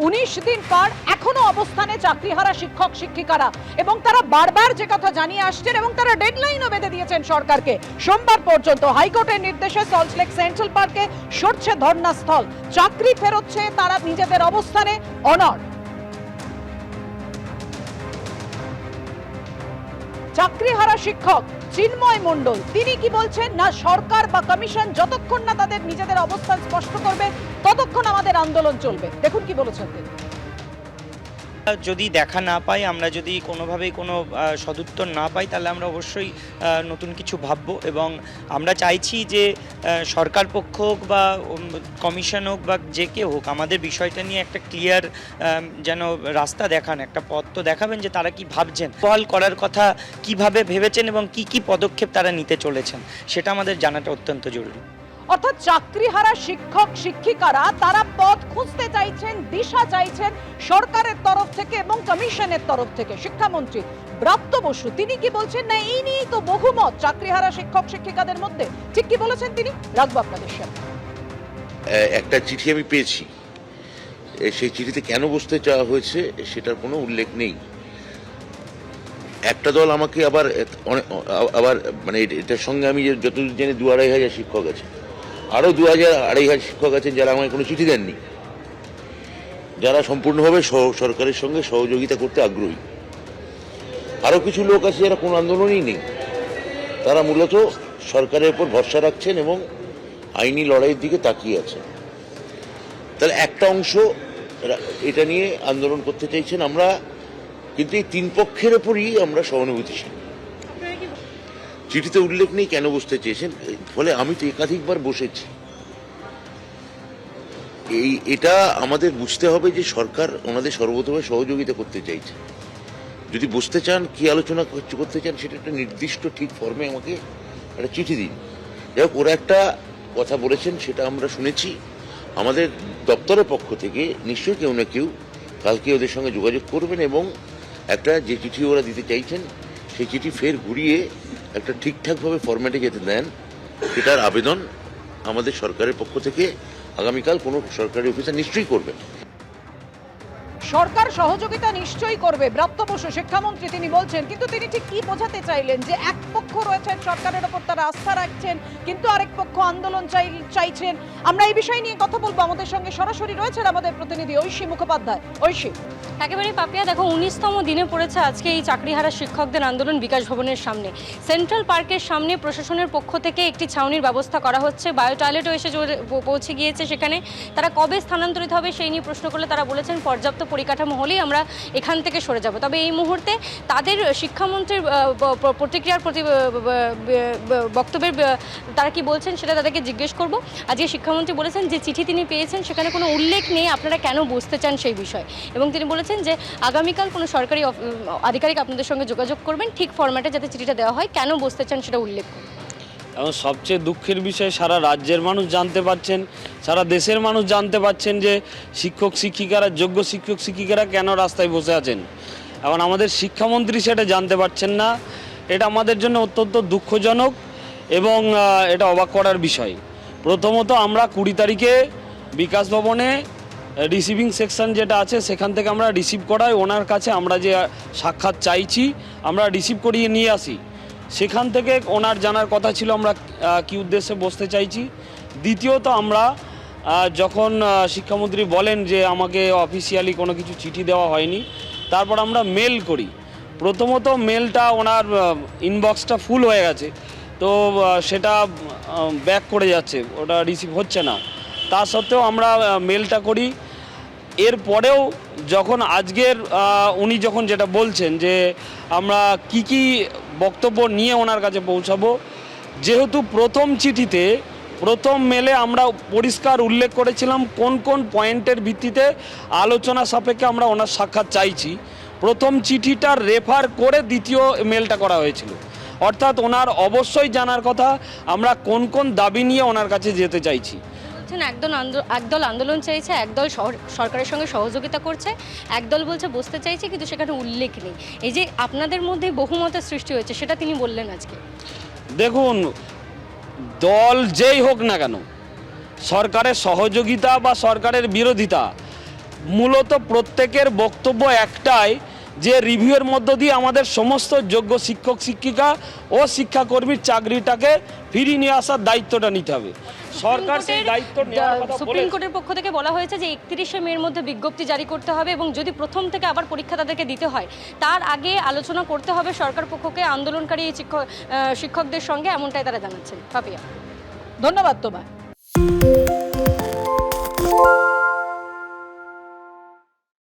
19 দিন পর এখনো অবস্থানে চাকরিহারা শিক্ষক শিক্ষিকারা এবং তারা বারবার যে কথা জানিয়ে আসছেন এবং তারা ডেডলাইনও বেঁধে দিয়েছেন সরকারকে। সোমবার পর্যন্ত হাইকোর্টের নির্দেশে সল্টলেক সেন্ট্রাল পার্কে সরছে ধর্ণাস্থল। চাকরি ফেরোচ্ছে তারা নিজেদের অবস্থানে অনড়। চাকরিহারা শিক্ষক চিন্ময় মণ্ডল তিনি কি বলছেন না, সরকার বা কমিশন যতক্ষণ না তাদের নিজেদের অবস্থান স্পষ্ট করবে ততক্ষণ আমাদের আন্দোলন চলবে। দেখুন কি বলেছেন তিনি। যদি দেখা না পাই, আমরা যদি কোনোভাবেই কোনো সদুত্তর না পাই, তাহলে আমরা অবশ্যই নতুন কিছু ভাববো এবং আমরা চাইছি যে সরকার পক্ষ হোক বা কমিশন হোক বা যে কেউ হোক আমাদের বিষয়টা নিয়ে একটা ক্লিয়ার যেন রাস্তা দেখান, একটা পথ তো দেখাবেন যে তারা কি ভাবছেন, বহাল করার কথা কিভাবে ভেবেছেন এবং কি কি পদক্ষেপ তারা নিতে চলেছেন, সেটা আমাদের জানাটা অত্যন্ত জরুরি। অর্থাৎ চাকরিহারা শিক্ষক শিক্ষিকারা তারা পথ খুঁজতে চাইছেন, দিশা চাইছেন সরকারের তরফ থেকে এবং কমিশনের তরফ থেকে। শিক্ষামন্ত্রী ব্রাত্য বসু তিনি কি বলছেন না, এই নিয়েই তো বহুমত চাকরিহারা শিক্ষক শিক্ষিকাদের মধ্যে। ঠিক কি বলেছেন তিনি, রাখবো আপনাদের সামনে। একটা চিঠি আমি পেয়েছি, সেই চিঠিতে কেন বসতে চাওয়া হয়েছে সেটার কোনো উল্লেখ নেই। একটা দল আমাকে আবার মানে এটার সঙ্গে আমি যতদূর জানি 2-2,500 শিক্ষক আছে, আরও 2,000-2,500 শিক্ষক আছেন যারা আমাকে কোনো চিঠি দেননি, যারা সম্পূর্ণভাবে সরকারের সঙ্গে সহযোগিতা করতে আগ্রহী। আরও কিছু লোক আছে যারা কোনো আন্দোলনই নেই, তারা মূলত সরকারের উপর ভরসা রাখছেন এবং আইনি লড়াইয়ের দিকে তাকিয়ে আছেন। তাহলে একটা অংশ এটা নিয়ে আন্দোলন করতে চাইছেন। আমরা কিন্তু এই তিন পক্ষের ওপরই আমরা সহানুভূতিশীল। চিঠিতে উল্লেখ নেই কেন বসতে চেয়েছেন, ফলে আমি তো একাধিকবার বসেছি। এটা আমাদের বুঝতে হবে যে সরকার ওনাদের সর্বতভাবে সহযোগিতা করতে চাইছে। যদি বসতে চান, কি আলোচনা করতে চান, সেটা একটা নির্দিষ্ট ঠিক ফর্মে আমাকে একটা চিঠি দিন। যাই হোক, ওরা একটা কথা বলেছেন, সেটা আমরা শুনেছি। আমাদের দপ্তরের পক্ষ থেকে নিশ্চয়ই কেউ না কেউ কালকে ওদের সঙ্গে যোগাযোগ করবেন এবং একটা যে চিঠি ওরা দিতে চাইছেন সেই চিঠি ফের ঘুরিয়ে একটা ঠিকঠাকভাবে ফরম্যাটে যেতে দেন, সেটার আবেদন আমাদের সরকারের পক্ষ থেকে আগামীকাল কোনো সরকারি অফিসার নিশ্চয়ই করবেন। সরকার সহযোগিতা নিশ্চয়ই করবে, ব্রাত্য বসু শিক্ষামন্ত্রী তিনি বলছেন। কিন্তু তিনি ঠিক কি বোঝাতে চাইলেন যে এক পক্ষ রয়েছেন সরকারের ওপর তারা আস্থা রাখছেন, কিন্তু আরেক পক্ষ আন্দোলন চাইছেন। আমরা এই বিষয় নিয়ে কথা বলবো। আমাদের সঙ্গে সরাসরি রয়েছেন আমাদের প্রতিনিধি ঐশী মুখোপাধ্যায়। ঐশী, একেবারে পাপিয়া, দেখো 19তম দিনে পড়েছে আজকে এই চাকরিহারা শিক্ষকদের আন্দোলন বিকাশ ভবনের সামনে। সেন্ট্রাল পার্কের সামনে প্রশাসনের পক্ষ থেকে একটি ছাউনির ব্যবস্থা করা হচ্ছে, বায়ো টয়লেটও এসে পৌঁছে গিয়েছে সেখানে। তারা কবে স্থানান্তরিত হবে সেই নিয়ে প্রশ্ন করলে তারা বলেছেন পর্যাপ্ত পরিকাঠামো হলেই আমরা এখান থেকে সরে যাব। তবে এই মুহূর্তে তাদের শিক্ষামন্ত্রীর প্রতিক্রিয়ার প্রতি বক্তব্যের তারা কি বলছেন সেটা তাদেরকে জিজ্ঞেস করব। আজকে শিক্ষামন্ত্রী বলেছেন যে চিঠি তিনি পেয়েছেন সেখানে কোনো উল্লেখ নেই আপনারা কেন বসতে চান সেই বিষয়ে, এবং তিনি বলেছেন যে আগামীকাল কোনো সরকারি আধিকারিক আপনাদের সঙ্গে যোগাযোগ করবেন ঠিক ফরম্যাটে যাতে চিঠিটা দেওয়া হয়, কেন বসতে চান সেটা উল্লেখ করুন। এবং সবচেয়ে দুঃখের বিষয়, সারা রাজ্যের মানুষ জানতে পারছেন, সারা দেশের মানুষ জানতে পারছেন যে শিক্ষক শিক্ষিকারা, যোগ্য শিক্ষক শিক্ষিকারা কেন রাস্তায় বসে আছেন। এখন আমাদের শিক্ষামন্ত্রী সেটা জানতে পারছেন না। এটা আমাদের জন্য অত্যন্ত দুঃখজনক এবং এটা অবাক করার বিষয়। প্রথমত আমরা 20 তারিখে বিকাশ ভবনে রিসিভিং সেকশন যেটা আছে সেখান থেকে আমরা রিসিভ করাই, ওনার কাছে আমরা যে সাক্ষাৎ চাইছি আমরা রিসিভ করিয়ে নিয়ে আসি। সেখান থেকে ওনার জানার কথা ছিল আমরা কি উদ্দেশ্যে বসতে চাইছি। দ্বিতীয়ত আমরা যখন শিক্ষামন্ত্রী বলেন যে আমাকে অফিসিয়ালি কোনো কিছু চিঠি দেওয়া হয়নি, তারপর আমরা মেল করি। প্রথমত মেলটা ওনার ইনবক্সটা ফুল হয়ে গেছে, তো সেটা ব্যাক করে যাচ্ছে, ওটা রিসিভ হচ্ছে না। তা সত্ত্বেও আমরা মেলটা করি। এরপরেও যখন আজকের উনি যখন যেটা বলছেন যে আমরা কি বক্তব্য নিয়ে ওনার কাছে পৌঁছাবো, যেহেতু প্রথম চিঠিতে প্রথম মেলে আমরা পরিষ্কার উল্লেখ করেছিলাম কোন কোন পয়েন্টের ভিত্তিতে আলোচনা সাপেক্ষে আমরা ওনার সাক্ষাৎ চাইছি, প্রথম চিঠিটা রেফার করে দ্বিতীয় মেলটা করা হয়েছিল। অর্থাৎ ওনার অবশ্যই জানার কথা আমরা কোন কোন দাবি নিয়ে ওনার কাছে যেতে চাইছি। একদল আন্দোলন চাইছে, একদল সরকারের সঙ্গে সহযোগিতা করছে, একদল বলছে বসতে চাইছে, কিন্তু সেখানে উল্লেখ নেই। এই যে আপনাদের মধ্যে বহুমতের সৃষ্টি হয়েছে সেটা তিনি বললেন আজকে। দেখুন, দল যেই হোক না কেন, সরকারের সহযোগিতা বা সরকারের বিরোধিতা মূলত প্রত্যেকের বক্তব্য একটাই যে রিভিউয়ের মধ্য দিয়ে আমাদের সমস্ত যোগ্য শিক্ষক শিক্ষিকা ও শিক্ষাকর্মীর চাকরিটাকে ফিরিয়ে নিয়ে আসার দায়িত্বটা নিতে হবে। সরকার সেই দায়িত্ব নেওয়ার কথা সুপ্রিম বলেছে। কোর্টের পক্ষ থেকে বলা হয়েছে যে 31শে মের মধ্যে বিজ্ঞপ্তি জারি করতে হবে এবং যদি প্রথম থেকে আবার পরীক্ষা তাদেরকে দিতে হয় তার আগে আলোচনা করতে হবে সরকার পক্ষকে আন্দোলনকারী এই শিক্ষকদের সঙ্গে, এমনটাই তারা জানাচ্ছেন। পাপিয়া, ধন্যবাদ তোমায়।